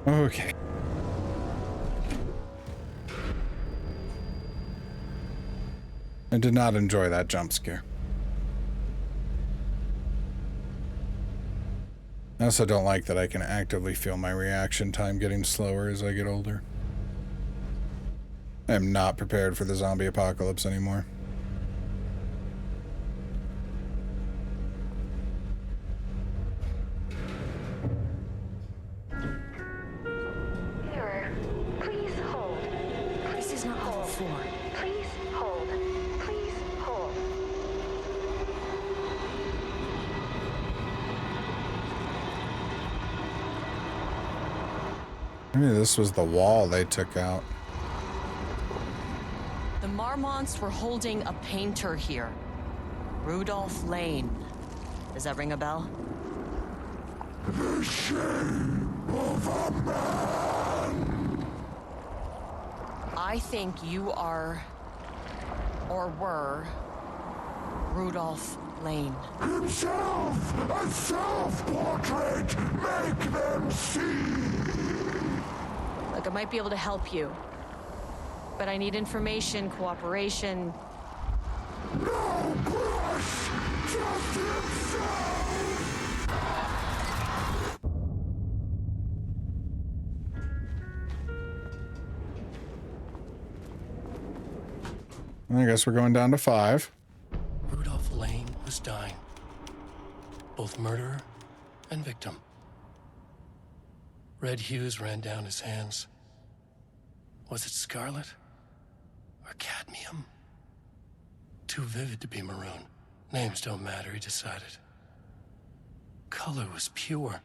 Okay. I did not enjoy that jump scare. I also don't like that I can actively feel my reaction time getting slower as I get older. I am not prepared for the zombie apocalypse anymore. Mirror, please hold. This is not level 4. Please hold. Please hold. Maybe this was the wall they took out. The Marmonts were holding a painter here. Rudolph Lane. Does that ring a bell? The shame of a man. I think you are, or were, Rudolph Lane. Himself, a self-portrait. Make them see. Look, I might be able to help you. But I need information, cooperation. No brush, just himself. I guess we're going down to 5. Rudolph Lane was dying. Both murderer and victim. Red hues ran down his hands. Was it scarlet or cadmium? Too vivid to be maroon. Names don't matter, he decided. Color was pure.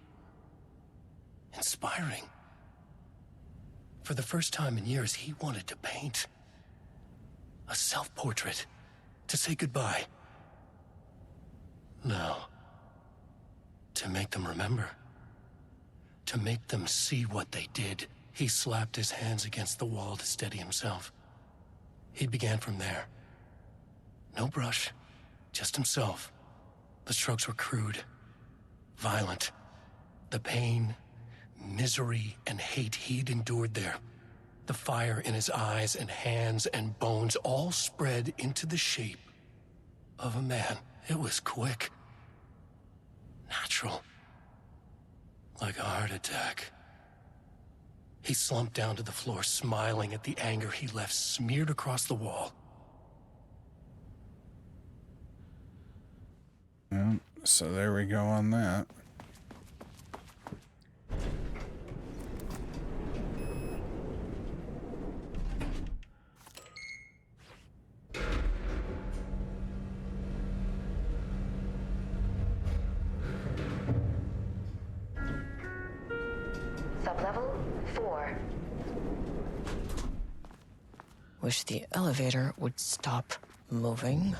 Inspiring. For the first time in years, he wanted to paint. A self-portrait. To say goodbye. No. To make them remember. To make them see what they did. He slapped his hands against the wall to steady himself. He began from there. No brush, just himself. The strokes were crude, violent. The pain, misery, and hate he'd endured there. The fire in his eyes and hands and bones all spread into the shape of a man. It was quick. Natural. Like a heart attack. He slumped down to the floor, smiling at the anger he left smeared across the wall. Yeah, so there we go on that. Sublevel 4. Wish the elevator would stop moving.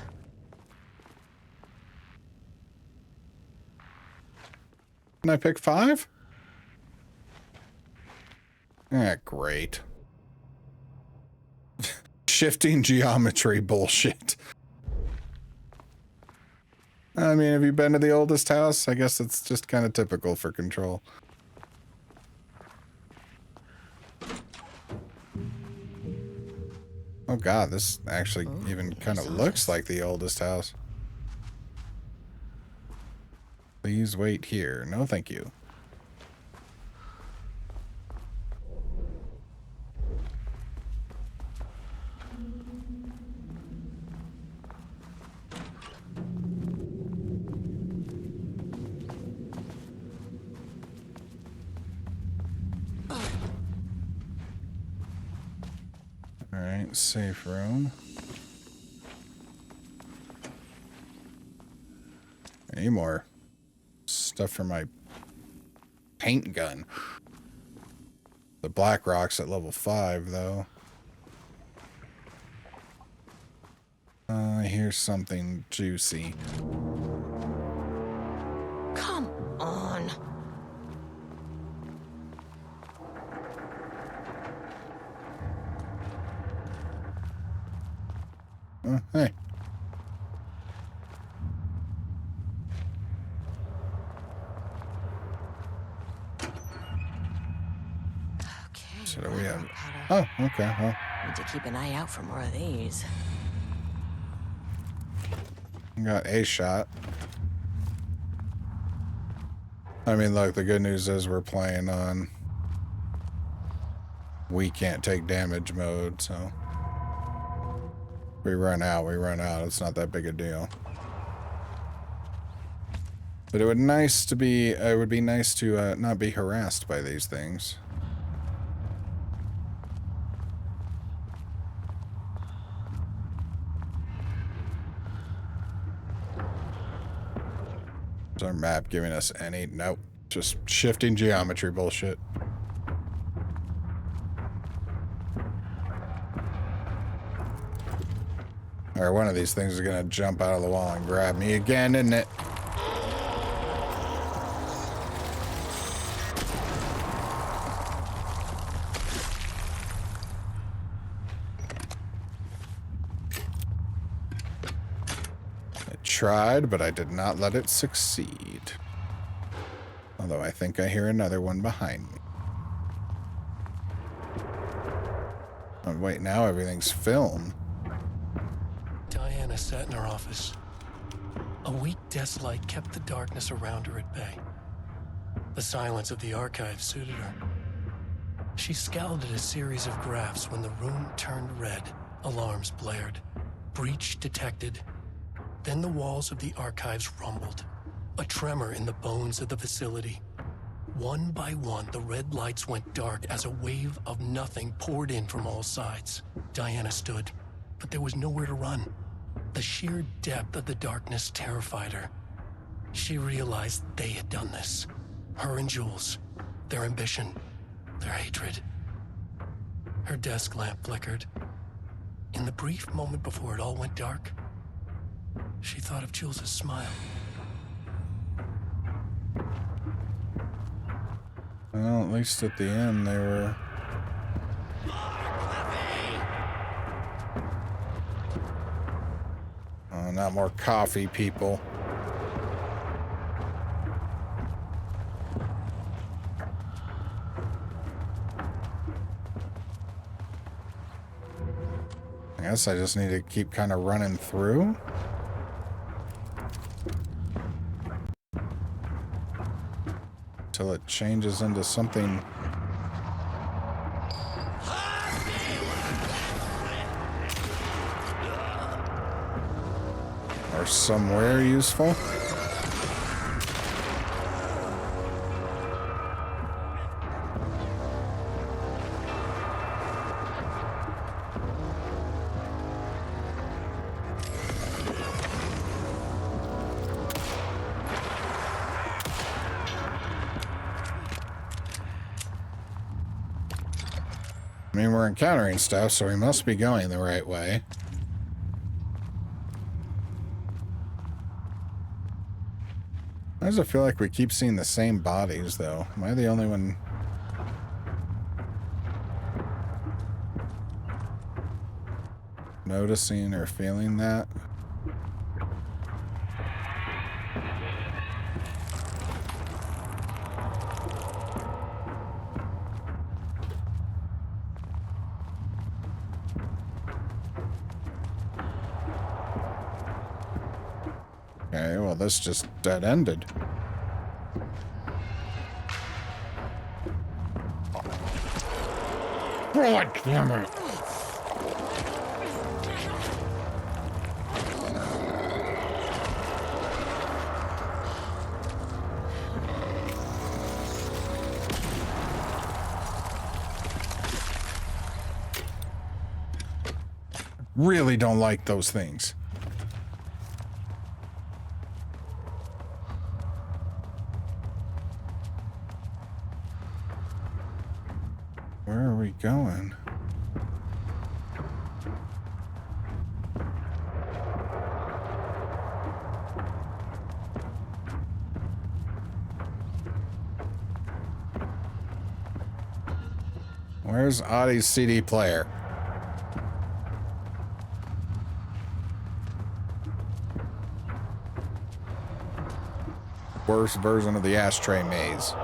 Can I pick 5? Ah, great. Shifting geometry bullshit. I mean, have you been to the oldest house? I guess it's just kind of typical for Control. Oh god, this actually even kind of looks like the oldest house. Please wait here. No, thank you. Alright, safe room. Any more stuff for my paint gun. The black rock's at level 5, though. Here's something juicy. Come on. Hey. So do we have... Powder. Oh, okay. Well, Need to keep an eye out for more of these. we got a shot. I mean, look, the good news is we're playing on... We can't take damage mode, so... We run out, we run out. It's not that big a deal. But it would nice to be... It would be nice to not be harassed by these things. Is our map giving us any? Nope. Just shifting geometry bullshit. Or one of these things is gonna jump out of the wall and grab me again, isn't it? I tried, but I did not let it succeed. Although I think I hear another one behind me. Oh, wait, now everything's film. Diana sat in her office. A weak desk light kept the darkness around her at bay. The silence of the archive suited her. She scowled at a series of graphs when the room turned red. Alarms blared. Breach detected. Then the walls of the archives rumbled. A tremor in the bones of the facility. One by one, the red lights went dark as a wave of nothing poured in from all sides. Diana stood, but there was nowhere to run. The sheer depth of the darkness terrified her. She realized they had done this. Her and Jules. Their ambition. Their hatred. Her desk lamp flickered. In the brief moment before it all went dark, she thought of Jules' smile. Well, at least at the end they were... Oh, not more coffee, people. I guess I just need to keep kind of running through. Till it changes into something. Or somewhere useful. I mean, we're encountering stuff, so we must be going the right way. Why does it feel like we keep seeing the same bodies, though? Am I the only one? Noticing or feeling that? Okay, well, this just dead-ended. God damn it. Really don't like those things. Where are we going? Where's Audie's CD player? Worst version of the ashtray maze.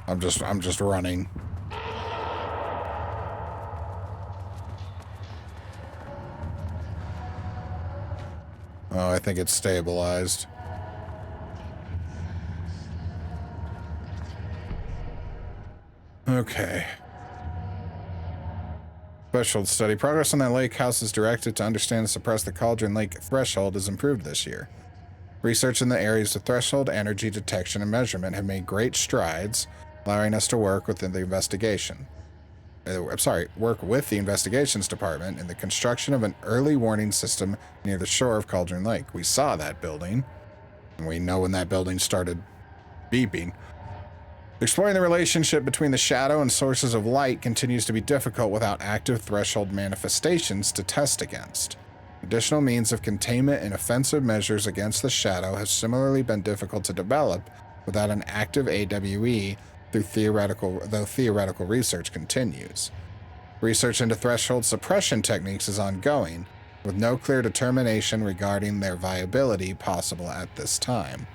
I'm just running. Oh, I think it's stabilized. Okay. Threshold study. Progress on that lake house is directed to understand and suppress the Cauldron Lake threshold is improved this year. Research in the areas of threshold, energy detection, and measurement have made great strides, allowing us to work within the investigation. Work with the investigations department in the construction of an early warning system near the shore of Cauldron Lake. We saw that building, and we know when that building started beeping. Exploring the relationship between the shadow and sources of light continues to be difficult without active threshold manifestations to test against. Additional means of containment and offensive measures against the shadow have similarly been difficult to develop without an active AWE though theoretical research continues. Research into threshold suppression techniques is ongoing, with no clear determination regarding their viability possible at this time.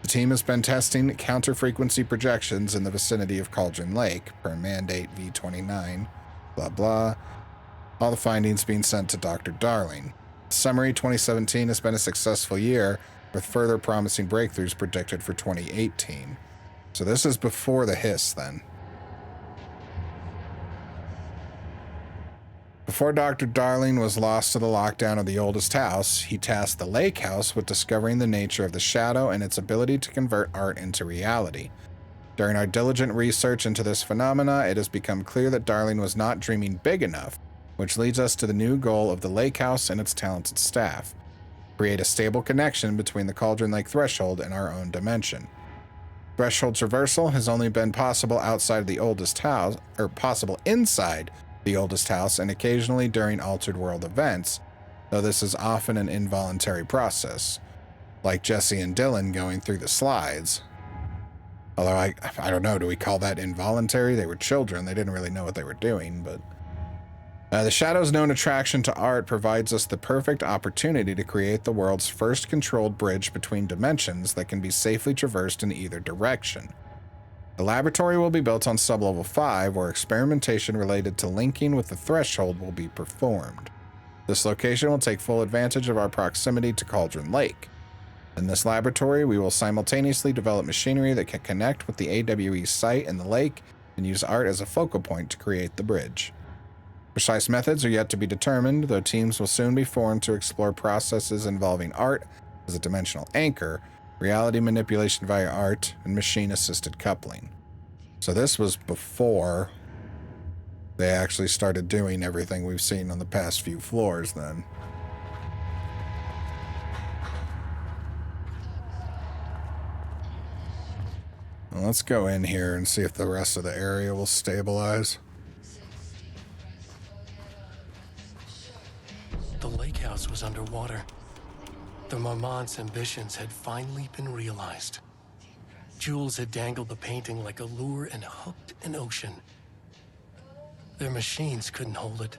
The team has been testing counter-frequency projections in the vicinity of Cauldron Lake, per mandate V29, blah blah. All the findings being sent to Dr. Darling. Summary 2017 has been a successful year, with further promising breakthroughs predicted for 2018. So this is before the hiss, then. Before Dr. Darling was lost to the lockdown of the oldest house, he tasked the lake house with discovering the nature of the shadow and its ability to convert art into reality. During our diligent research into this phenomena, it has become clear that Darling was not dreaming big enough, which leads us to the new goal of the lake house and its talented staff: create a stable connection between the Cauldron Lake threshold and our own dimension. Threshold traversal has only been possible outside of the oldest house, or possible inside the oldest house and occasionally during altered world events, though this is often an involuntary process, like Jesse and Dylan going through the slides. Although I don't know, do we call that involuntary? They were children, they didn't really know what they were doing, but... the Shadow's known attraction to art provides us the perfect opportunity to create the world's first controlled bridge between dimensions that can be safely traversed in either direction. The laboratory will be built on Sublevel 5, where experimentation related to linking with the threshold will be performed. This location will take full advantage of our proximity to Cauldron Lake. In this laboratory, we will simultaneously develop machinery that can connect with the AWE site in the lake and use art as a focal point to create the bridge. Precise methods are yet to be determined, though teams will soon be formed to explore processes involving art as a dimensional anchor, reality manipulation via art, and machine-assisted coupling. So this was before they actually started doing everything we've seen on the past few floors then. Well, let's go in here and see if the rest of the area will stabilize. The lake house was underwater. The Marmont's ambitions had finally been realized. Jules had dangled the painting like a lure and hooked an ocean. Their machines couldn't hold it.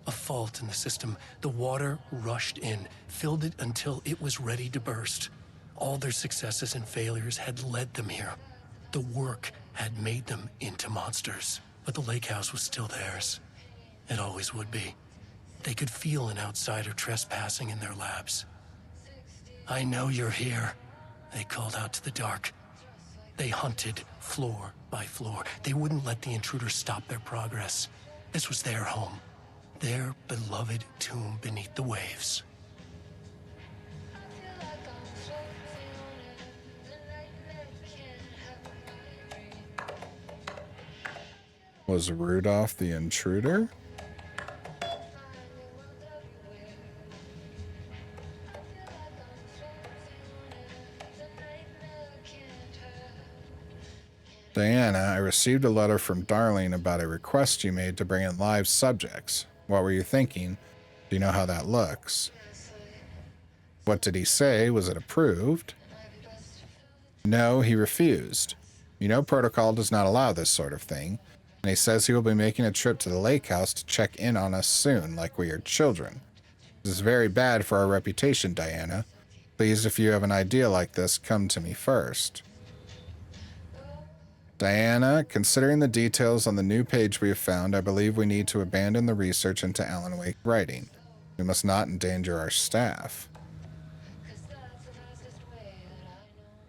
A fault in the system. The water rushed in, filled it until it was ready to burst. All their successes and failures had led them here. The work had made them into monsters. But the lake house was still theirs. It always would be. They could feel an outsider trespassing in their labs. "I know you're here," they called out to the dark. They hunted floor by floor. They wouldn't let the intruders stop their progress. This was their home, their beloved tomb beneath the waves. Was Rudolph the intruder? Diana, I received a letter from Darling about a request you made to bring in live subjects. What were you thinking? Do you know how that looks? What did he say? Was it approved? No, he refused. You know, protocol does not allow this sort of thing, and he says he will be making a trip to the lake house to check in on us soon, like we are children. This is very bad for our reputation, Diana. Please, if you have an idea like this, come to me first. Diana, considering the details on the new page we have found, I believe we need to abandon the research into Alan Wake writing. We must not endanger our staff.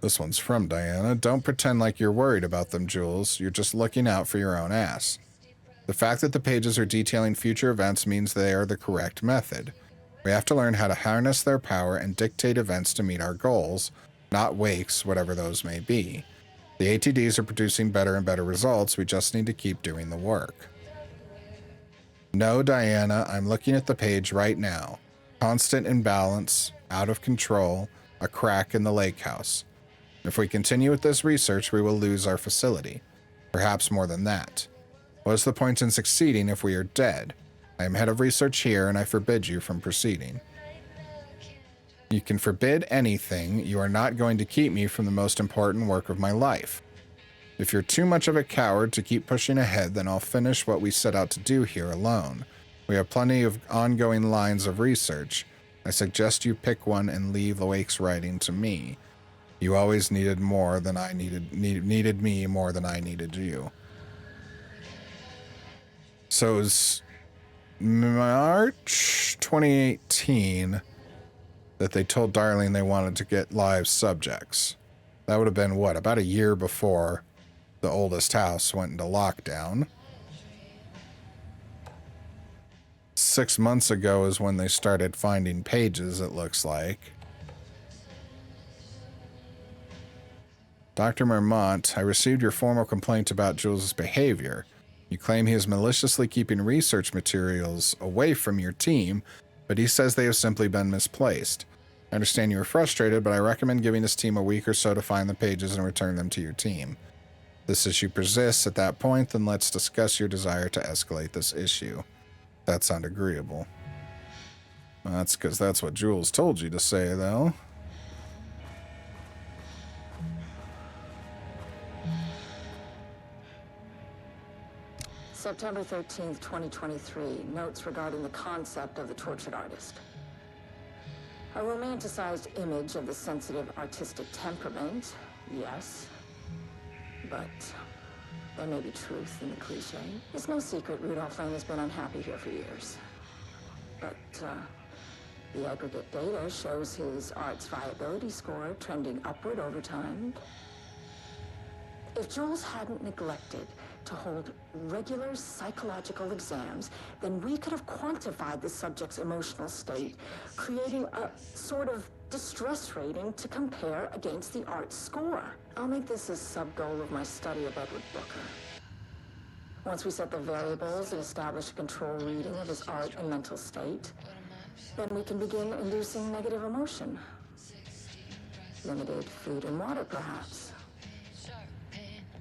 This one's from Diana. Don't pretend like you're worried about them, Jules. You're just looking out for your own ass. The fact that the pages are detailing future events means they are the correct method. We have to learn how to harness their power and dictate events to meet our goals, not Wakes, whatever those may be. The ATDs are producing better and better results. We just need to keep doing the work. No, Diana, I'm looking at the page right now. Constant imbalance, out of control, a crack in the lake house. If we continue with this research, we will lose our facility. Perhaps more than that. What is the point in succeeding if we are dead? I am head of research here, and I forbid you from proceeding. You can forbid anything. You are not going to keep me from the most important work of my life. If you're too much of a coward to keep pushing ahead, then I'll finish what we set out to do here alone. We have plenty of ongoing lines of research. I suggest you pick one and leave Wake's writing to me. You always needed more than I needed me more than I needed you. So it was March 2018 that they told Darling they wanted to get live subjects. That would have been, what, about a year before the oldest house went into lockdown. 6 months ago is when they started finding pages, it looks like. Dr. Marmont, I received your formal complaint about Jules' behavior. You claim he is maliciously keeping research materials away from your team, but he says they have simply been misplaced. I understand you are frustrated, but I recommend giving this team a week or so to find the pages and return them to your team. If this issue persists at that point, then let's discuss your desire to escalate this issue. That sounds agreeable. Well, that's because that's what Jules told you to say, though. September 13th, 2023. Notes regarding the concept of the tortured artist. A romanticized image of the sensitive artistic temperament, yes. But there may be truth in the cliche. It's no secret Rudolph Lane has been unhappy here for years. But the aggregate data shows his art's viability score trending upward over time. If Jules hadn't neglected to hold regular psychological exams, then we could have quantified the subject's emotional state, creating a sort of distress rating to compare against the art score. I'll make this a sub-goal of my study of Edward Booker. Once we set the variables and establish a control reading of his art and mental state, then we can begin inducing negative emotion. Limited food and water, perhaps.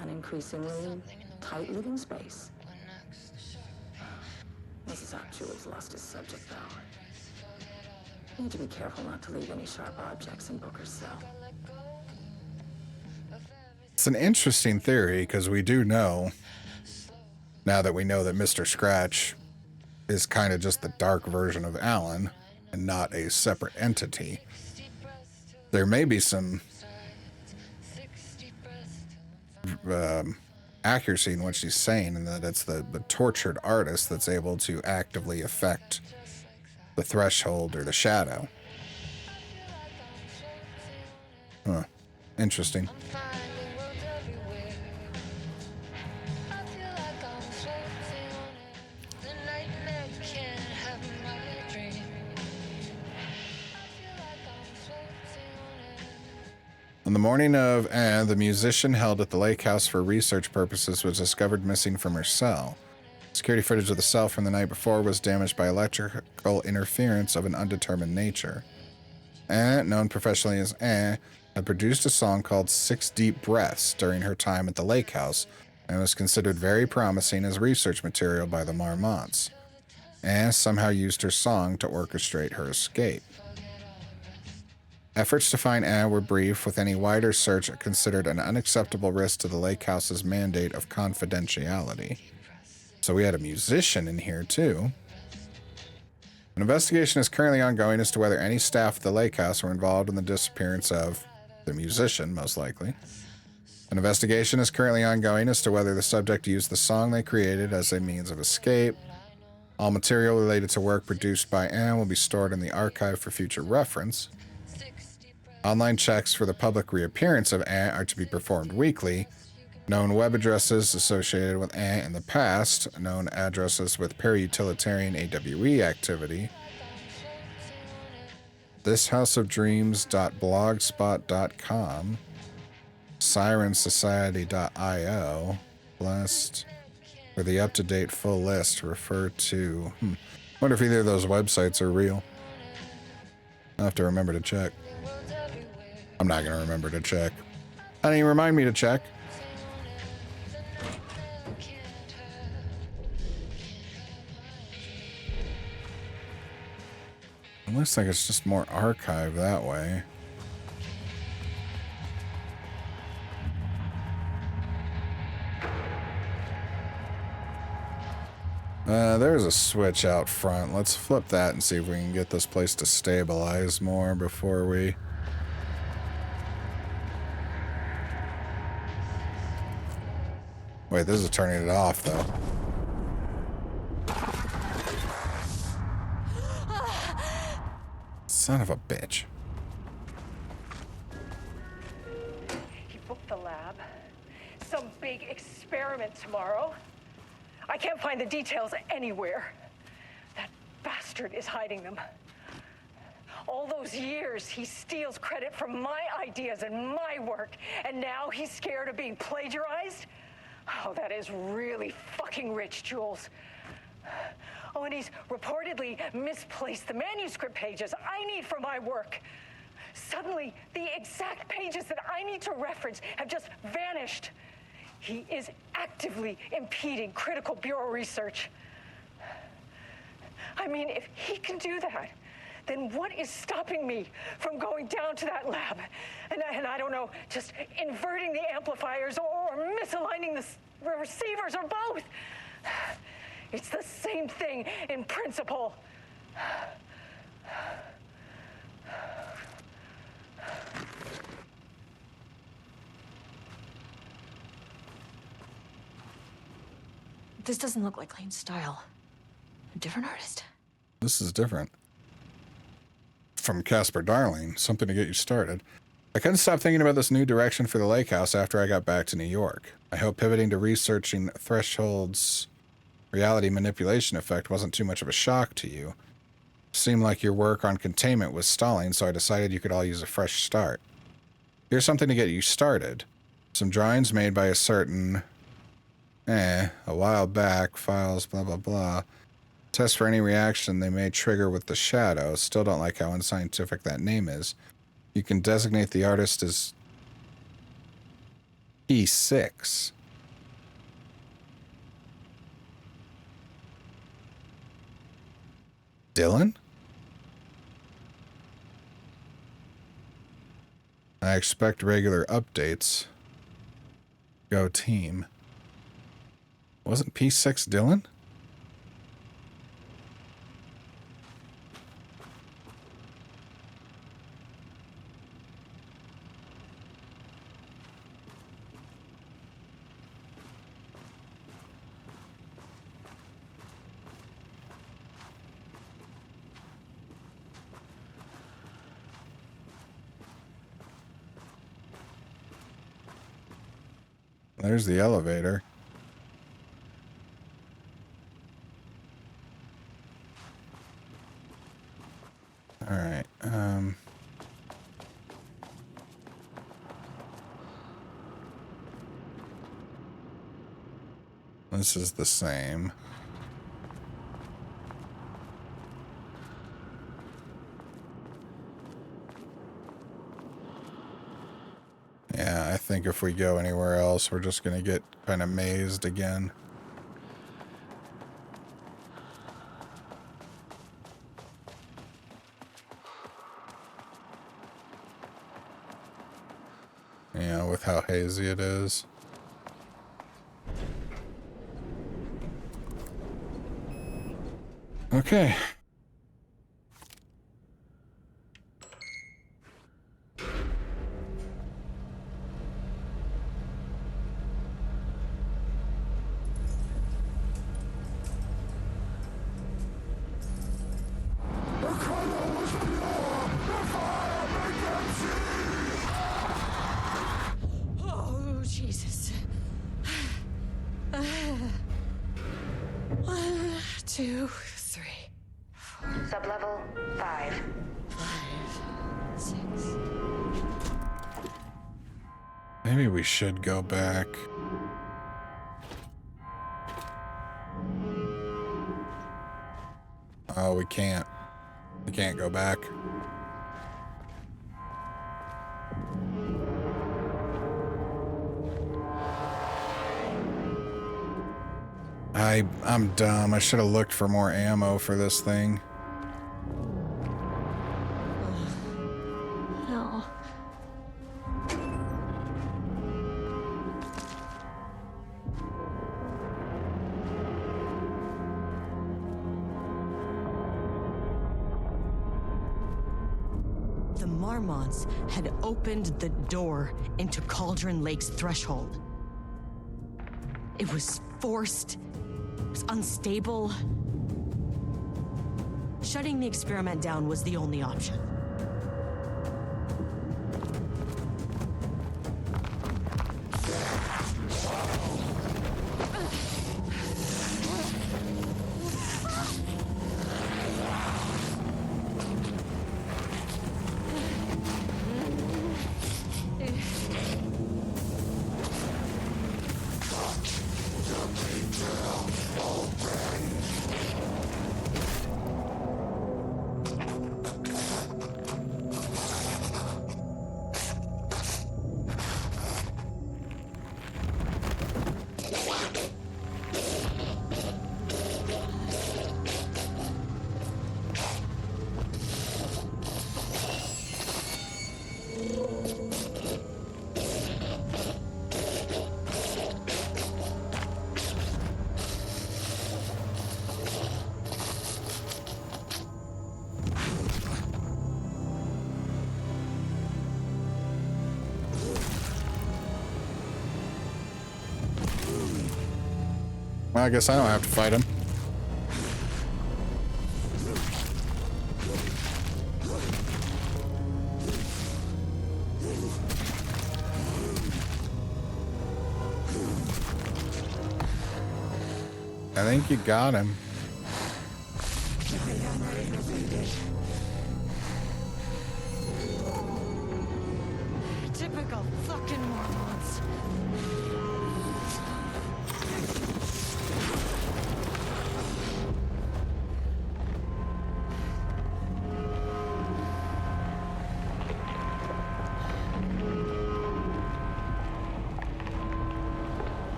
An increasingly tight living space. This is how Jules lost his subject, though. Need to be careful not to leave any sharp objects in Booker's cell. It's an interesting theory, because we do know, now that we know that Mr. Scratch is kind of just the dark version of Alan and not a separate entity, there may be some accuracy in what she's saying, and that it's the tortured artist that's able to actively affect the threshold or the shadow. Huh. Interesting. On the morning of the musician held at the lake house for research purposes was discovered missing from her cell. Security footage of the cell from the night before was damaged by electrical interference of an undetermined nature. Known professionally as had produced a song called 6 Deep Breaths during her time at the lake house and was considered very promising as research material by the Marmonts. Somehow used her song to orchestrate her escape. Efforts to find Anne were brief, with any wider search considered an unacceptable risk to the lake house's mandate of confidentiality. So we had a musician in here, too. An investigation is currently ongoing as to whether any staff at the lake house were involved in the disappearance of the musician, most likely. An investigation is currently ongoing as to whether the subject used the song they created as a means of escape. All material related to work produced by Anne will be stored in the archive for future reference. Online checks for the public reappearance of Anne are to be performed weekly. Known web addresses associated with Anne in the past, known addresses with para-utilitarian AWE activity. Thishouseofdreams.blogspot.com. Sirensociety.io. Blessed. For the up-to-date full list, refer to... Wonder if either of those websites are real. I'll have to remember to check. I'm not going to remember to check. Honey, remind me to check. It looks like it's just more archive that way. There's a switch out front. Let's flip that and see if we can get this place to stabilize more before we... Wait, this is turning it off, though. Son of a bitch. He booked the lab. Some big experiment tomorrow. I can't find the details anywhere. That bastard is hiding them. All those years, he steals credit for my ideas and my work, and now he's scared of being plagiarized? Oh, that is really fucking rich, Jules. Oh, and he's reportedly misplaced the manuscript pages I need for my work. Suddenly, the exact pages that I need to reference have just vanished. He is actively impeding critical bureau research. I mean, if he can do that, then what is stopping me from going down to that lab? And I don't know, just inverting the amplifiers or misaligning the receivers or both. It's the same thing in principle. This doesn't look like Lane's style. A different artist? This is different. From Casper Darling, something to get you started. I couldn't stop thinking about this new direction for the lake house after I got back to New York. I hope pivoting to researching Threshold's reality manipulation effect wasn't too much of a shock to you. Seemed like your work on containment was stalling, so I decided you could all use a fresh start. Here's something to get you started. Some drawings made by a certain... a while back, files, blah, blah, blah. Test for any reaction they may trigger with the shadow. Still don't like how unscientific that name is. You can designate the artist as P6. Dylan? I expect regular updates. Go team. Wasn't P6 Dylan? There's the elevator. All right. This is the same. Yeah, I think if we go anywhere else, we're just going to get kind of mazed again. Yeah, with how hazy it is. Okay. 2, 3, Sublevel 5. 5, 6. Maybe we should go back. Oh, we can't. We can't go back. I'm dumb. I should have looked for more ammo for this thing. No. The Marmonts had opened the door into Cauldron Lake's threshold. It was forced. It was unstable. Shutting the experiment down was the only option. Well, I guess I don't have to fight him. I think you got him. Typical fucking Mormons.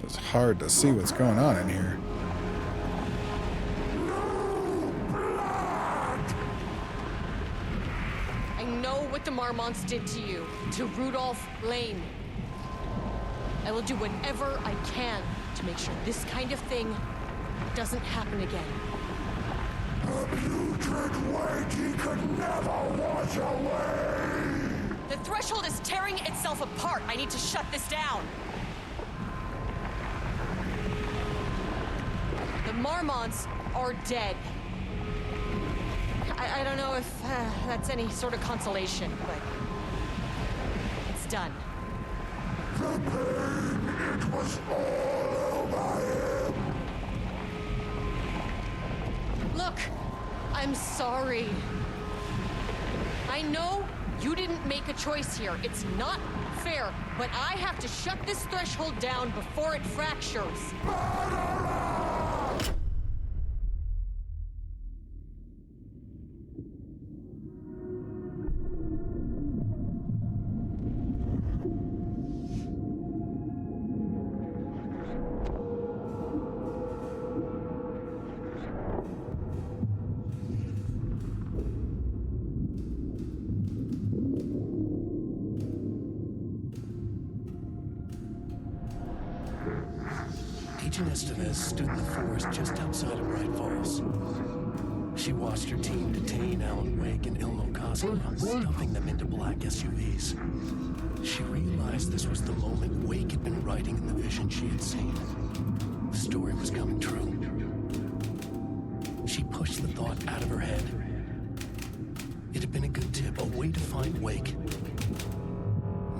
It's hard to see what's going on in here. I know what the Marmonts did to you, to Rudolph Lane. I will do whatever I can to make sure this kind of thing doesn't happen again. A putrid weight he could never wash away! The threshold is tearing itself apart. I need to shut this down. The Marmonts are dead. I don't know if that's any sort of consolation, but it's done. The pain, it was all over him! Look, I'm sorry. I know you didn't make a choice here. It's not fair, but I have to shut this threshold down before it fractures. Agent Estevez stood in the forest just outside of Bright Falls. She watched her team detain Alan Wake and Ilmo Koski, stuffing them into black SUVs. She realized this was the moment Wake had been writing in the vision she had seen. The story was coming true. She pushed the thought out of her head. It had been a good tip, a way to find Wake.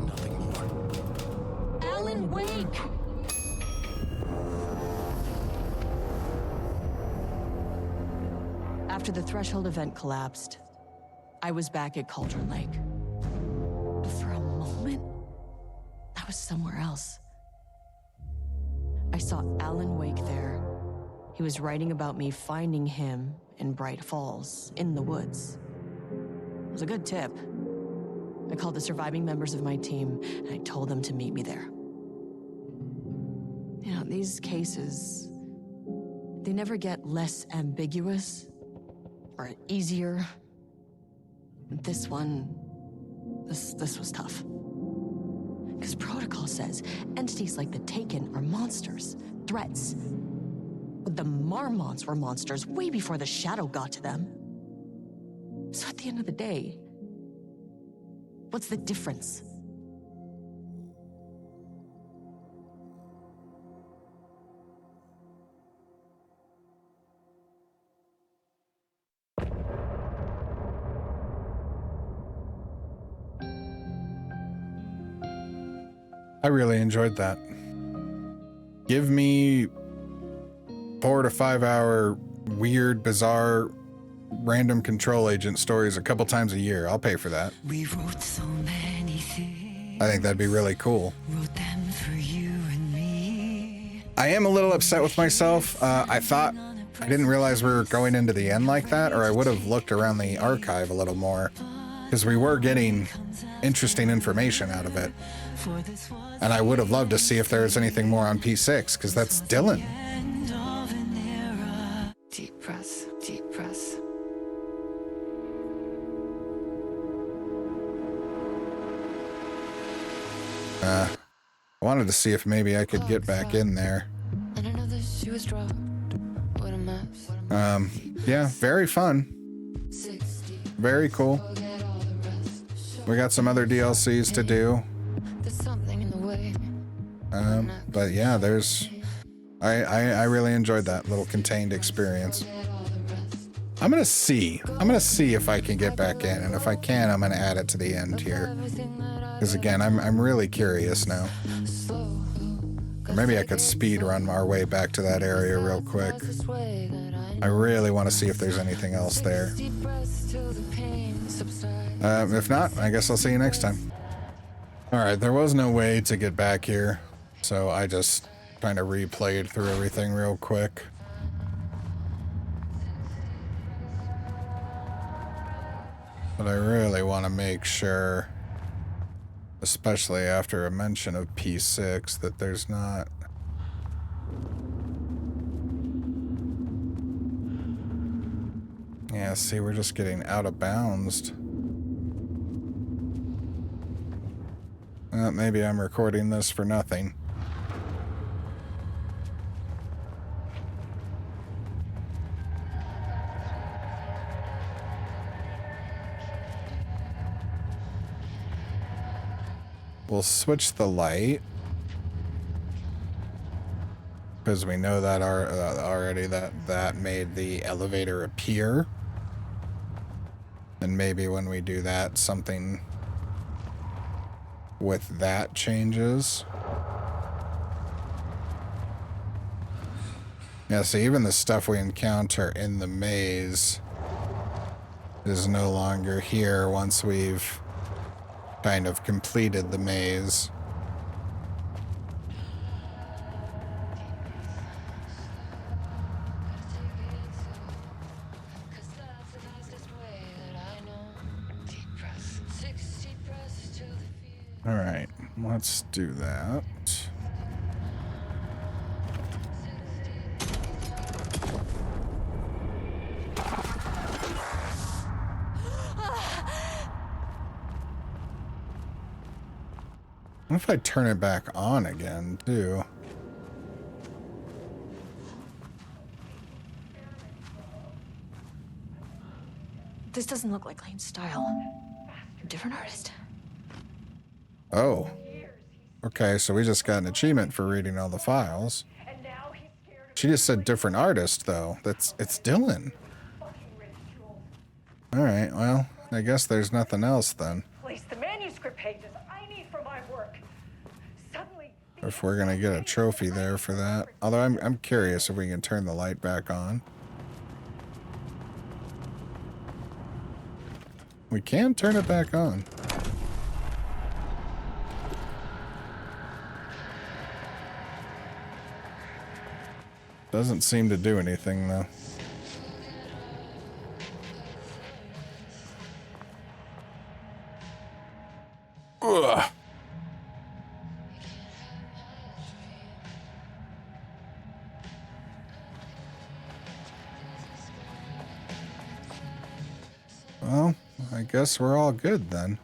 Nothing more. Alan Wake! After the Threshold event collapsed, I was back at Cauldron Lake. But for a moment, I was somewhere else. I saw Alan Wake there. He was writing about me finding him in Bright Falls, in the woods. It was a good tip. I called the surviving members of my team, and I told them to meet me there. You know, these cases, they never get less ambiguous or easier. This one, this was tough. Because protocol says entities like the Taken are monsters, threats. But the Marmots were monsters way before the Shadow got to them. So at the end of the day, what's the difference? I really enjoyed that. Give me 4 to 5 hour weird, bizarre, random control agent stories a couple times a year. I'll pay for that. We wrote so many things. I think that'd be really cool. Wrote them for you and me. I am a little upset with myself. I didn't realize we were going into the end like that, or I would have looked around the archive a little more, because we were getting interesting information out of it. And I would have loved to see if there was anything more on P6, because that's Dylan. Deep breaths, deep breaths. I wanted to see if maybe I could get back in there. And another shoe was dropped. What a mess. Yeah, very fun. Very cool. We got some other DLCs to do. There's something in the way. But yeah, I really enjoyed that little contained experience. I'm gonna see if I can get back in, and if I can, I'm gonna add it to the end here. Because again, I'm really curious now. Or maybe I could speed run our way back to that area real quick. I really want to see if there's anything else there. If not, I guess I'll see you next time. Alright, there was no way to get back here, so I just kind of replayed through everything real quick. But I really want to make sure, especially after a mention of P6, that there's not... Yeah, see, we're just getting out of bounds. Maybe I'm recording this for nothing. We'll switch the light, because we know that already that made the elevator appear. And maybe when we do that, something with that changes. Yeah, so even the stuff we encounter in the maze is no longer here once we've kind of completed the maze. All right, let's do that. What if I turn it back on again, too? This doesn't look like Lane's style. Different artist. Oh. Okay, so we just got an achievement for reading all the files. She just said different artist, though. It's Dylan. Alright, well, I guess there's nothing else then. Place the manuscript pages I need for my work. Suddenly, If we're gonna get a trophy there for that. Although I'm curious if we can turn the light back on. We can turn it back on. Doesn't seem to do anything though. Ugh. Well, I guess we're all good then.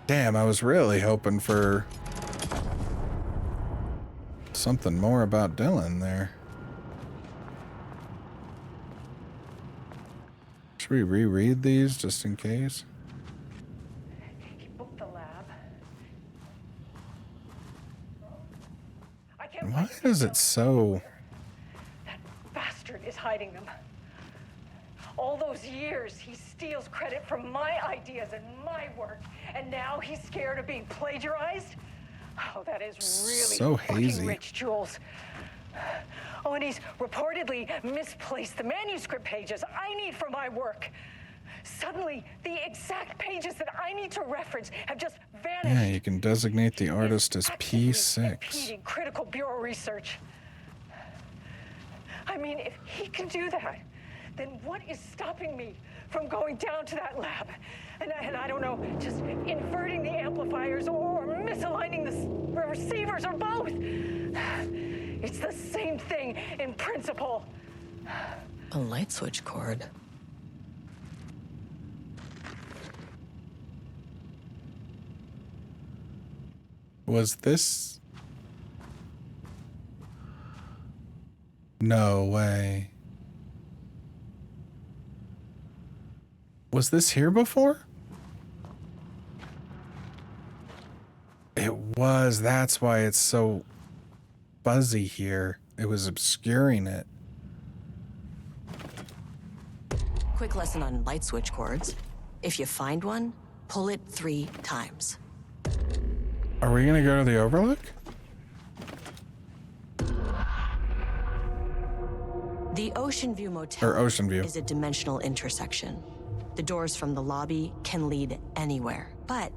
Damn, I was really hoping for something more about Dylan there. Should we reread these just in case? he booked the lab. I can't Why find the is it details. so... That bastard is hiding them. All those years, he steals credit from my ideas and my work, and now he's scared of being plagiarized? Oh, that is really So fucking hazy. rich, Jules. Oh, and he's reportedly misplaced the manuscript pages I need for my work. Suddenly, the exact pages that I need to reference have just vanished. Yeah, you can designate the artist as Actively P6. impeding critical bureau research. I mean, if he can do that, then what is stopping me from going down to that lab? And I don't know, just inverting the amplifiers or misaligning the receivers or both. It's the same thing in principle. A light switch cord. Was this... No way. Was this here before? It was. That's why it's so fuzzy here. It was obscuring it. Quick lesson on light switch cords. If you find one, pull it 3 times. Are we gonna go to the Overlook? The Ocean View Motel Or Ocean View. is a dimensional intersection. The doors from the lobby can lead anywhere, but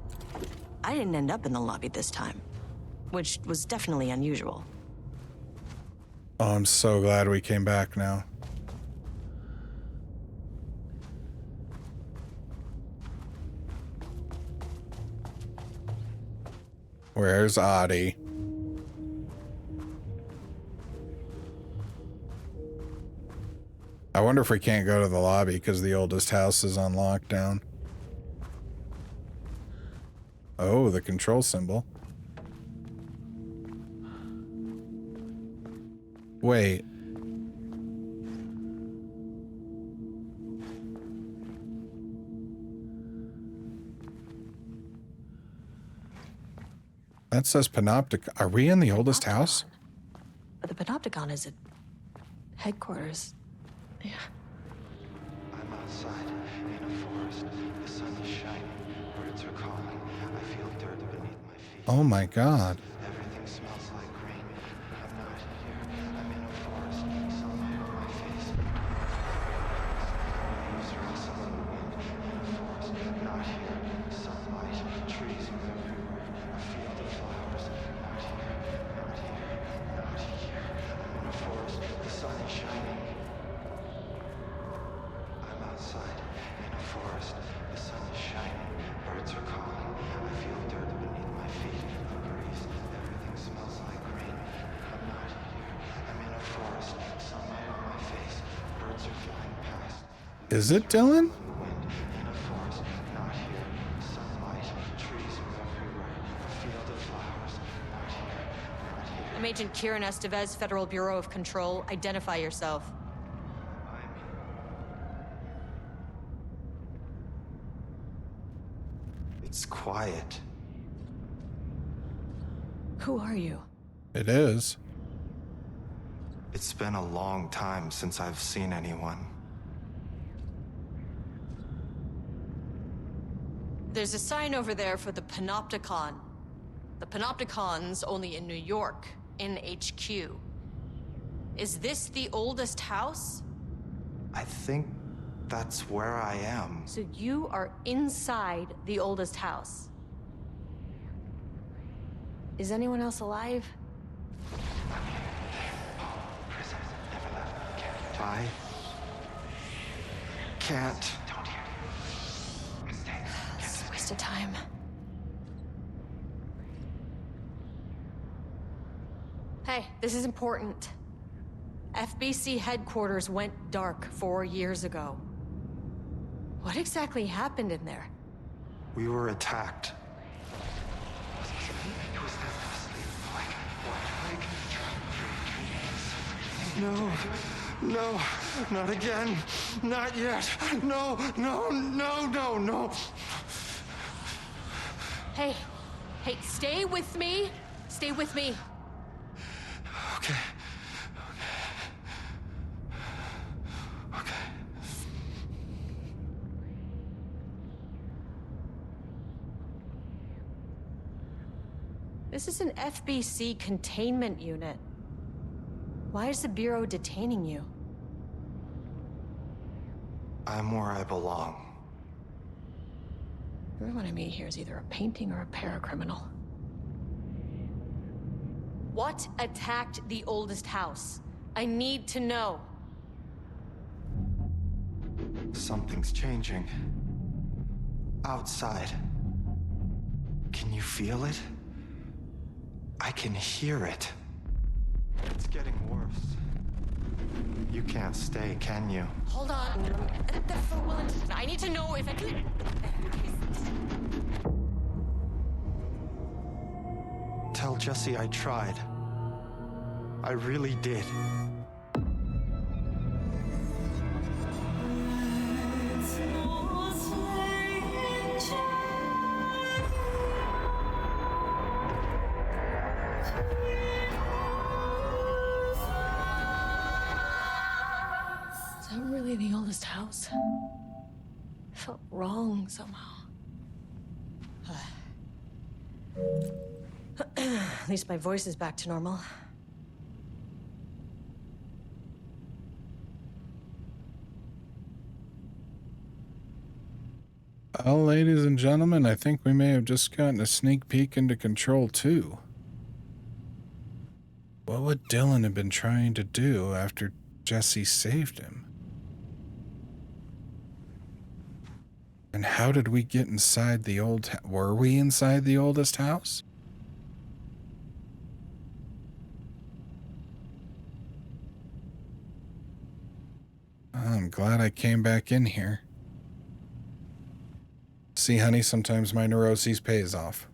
I didn't end up in the lobby this time, which was definitely unusual. Oh, I'm so glad we came back now. Where's Audie? I wonder if we can't go to the lobby because the oldest house is on lockdown. Oh, the control symbol. Wait. That says Panopticon. Are we in the oldest house? But the Panopticon is at headquarters. Yeah. I'm outside in a forest. The sun is shining. Birds are calling. I feel dirt beneath my feet. Oh my god. Everything smells like green. I'm not here. I'm in a forest. Sunlight on my face. Leaves rustle in the wind. In a forest. Not here. Sunlight. Trees move everywhere. A field of flowers. Not here. Not here. Not here. I'm in a forest. The sun is shining. I'm outside in a forest. The sun is shining. Birds are calling. I feel dirt beneath my feet. A breeze. Everything smells like green. I'm not here. I'm in a forest. Sunlight on my face. Birds are flying past. Is it Dylan? Wind in a forest. Not here. Sunlight. Trees move everywhere. A field of flowers. Not here. Not here. I'm Agent Kieran Estevez, Federal Bureau of Control. Identify yourself. It's quiet. Who are you? It is. It's been a long time since I've seen anyone. There's a sign over there for the Panopticon. The Panopticon's only in New York, in HQ. Is this the oldest house? I think that's where I am. So you are inside the oldest house. Is anyone else alive? I can't. It's a waste of time. Hey, this is important. FBC headquarters went dark 4 years ago. What exactly happened in there? We were attacked. No, no, not again. Not yet. No, no, no, no, no. Hey, stay with me. Stay with me. Okay. Okay. This is an FBC containment unit. Why is the Bureau detaining you? I'm where I belong. Everyone I meet here is either a painting or a paracriminal. What attacked the oldest house? I need to know. Something's changing. Outside. Can you feel it? I can hear it. It's getting worse. You can't stay, can you? Hold on. I need to know if I can... Tell Jesse I tried. I really did. Is that really the oldest house? It felt wrong somehow. At least my voice is back to normal. Well, ladies and gentlemen, I think we may have just gotten a sneak peek into Control 2. What would Dylan have been trying to do after Jesse saved him? And how did we get inside the old... Were we inside the oldest house? I'm glad I came back in here. See, honey, sometimes my neuroses pays off.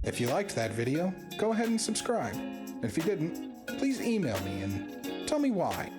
If you liked that video, go ahead and subscribe. And if you didn't, please email me and tell me why.